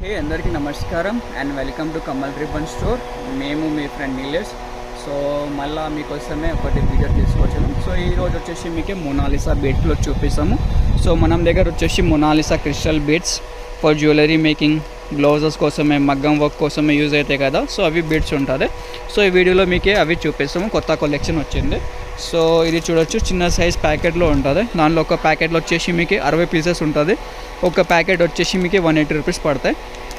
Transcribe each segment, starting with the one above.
అందరికీ నమస్కారం and welcome to Kamal ribbon store. మేము మీ ఫ్రెండ్ నీలేష్. సో మళ్ళీ మీకోసమే ఒకటి వీడియో తీసుకొచ్చాము. సో ఈరోజు వచ్చేసి మీకు మొనాలిసా బీడ్స్లో చూపిస్తాము. సో మనం దగ్గర వచ్చేసి Mona Lisa crystal beads for jewellery making, blouses కోసమే, మగ్గం వర్క్ కోసమే యూజ్ అవుతాయి కదా. సో అవి బీడ్స్ ఉంటుంది. సో ఈ వీడియోలో మీకే అవి చూపిస్తాము. కొత్త కలెక్షన్ వచ్చింది. సో ఇది చూడొచ్చు, చిన్న సైజ్ ప్యాకెట్లో ఉంటుంది. దానిలో ఒక ప్యాకెట్లో వచ్చేసి మీకు 60 పీసెస్ ఉంటుంది. ఒక ప్యాకెట్ వచ్చేసి మీకు 180 రూపీస్ పడతాయి.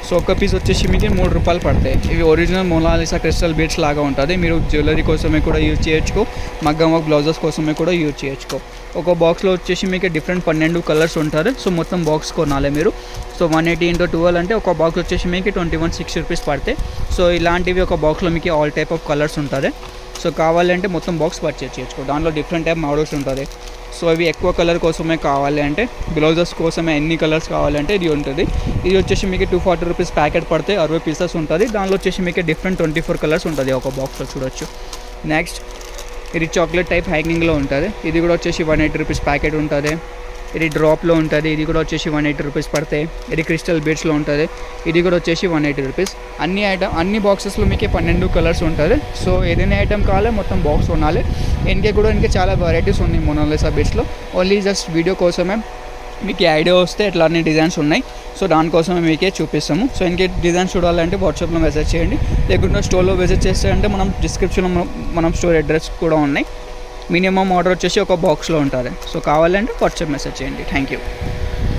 సో ఒక పీస్ వచ్చేసి మీకు 3 రూపాయలు పడతాయి. ఇవి ఒరిజినల్ మొనాలిసా క్రిస్టల్ బీడ్స్ లాగా ఉంటుంది. మీరు జ్యువెలరీ కోసమే కూడా యూజ్ చేయొచ్చు, మగ్గం వర్క్ బ్లౌజెస్ కోసమే కూడా యూజ్ చేయొచ్చు. ఒక బాక్స్లో వచ్చేసి మీకు డిఫరెంట్ 12 కలర్స్ ఉంటుంది. సో మొత్తం బాక్స్ కొనాలి మీరు. సో 180 × 12 అంటే ఒక బాక్స్ వచ్చేసి మీకు 2160 రూపీస్ పడతాయి. సో ఇలాంటివి ఒక బాక్స్లో మీకు ఆల్ టైప్ ఆఫ్ కలర్స్ ఉంటుంది. సో కావాలంటే మొత్తం బాక్స్ పర్చేజ్ చేయొచ్చు. దాంట్లో డిఫరెంట్ టైప్ మోడల్స్ ఉంటుంది. సో ఇవి ఎక్కువ కలర్ కోసమే కావాలి అంటే, బ్లౌజెస్ కోసమే ఎన్ని కలర్స్ కావాలంటే ఇది ఉంటుంది. ఇది వచ్చేసి మీకు 240 రూపీస్ ప్యాకెట్ పడితే 60 పీసెస్ ఉంటుంది. దానిలో వచ్చేసి మీకు డిఫరెంట్ 24 కలర్స్ ఉంటుంది ఒక బాక్స్లో చూడొచ్చు. నెక్స్ట్ ఇది చాక్లెట్ టైప్ హ్యాంగింగ్లో ఉంటుంది. ఇది కూడా వచ్చేసి 180 రూపీస్ ప్యాకెట్ ఉంటుంది. ఇది డ్రాప్లో ఉంటుంది. ఇది కూడా వచ్చేసి 180 రూపీస్ పడతాయి. ఇది క్రిస్టల్ బీడ్స్లో ఉంటుంది. ఇది కూడా వచ్చేసి 180 రూపీస్. అన్ని బాక్సెస్లో మీకు 12 కలర్స్ ఉంటుంది. సో ఏదైనా ఐటమ్ కావాలి మొత్తం బాక్స్ కొనాలి. ఇంకా చాలా వెరైటీస్ ఉన్నాయి మొనాలిసా బీడ్స్లో. ఓన్లీ జస్ట్ వీడియో కోసమే మీకు ఐడియా వస్తే ఎట్లా అన్ని డిజైన్స్ ఉన్నాయి. సో దానికోసమే మీకే చూపిస్తాము. సో ఇంకే డిజైన్స్ చూడాలంటే వాట్సాప్లో మెసేజ్ చేయండి, లేకుంటే స్టోర్లో విజిట్ చేస్తే అంటే మనం డిస్క్రిప్షన్లో మనం స్టోర్ అడ్రస్ కూడా ఉన్నాయి. మినిమం ఆర్డర్ వచ్చేసి ఒక బాక్స్లో ఉంటుంది. సో కావాలంటే వాట్సాప్ మెసేజ్ చేయండి. Thank you.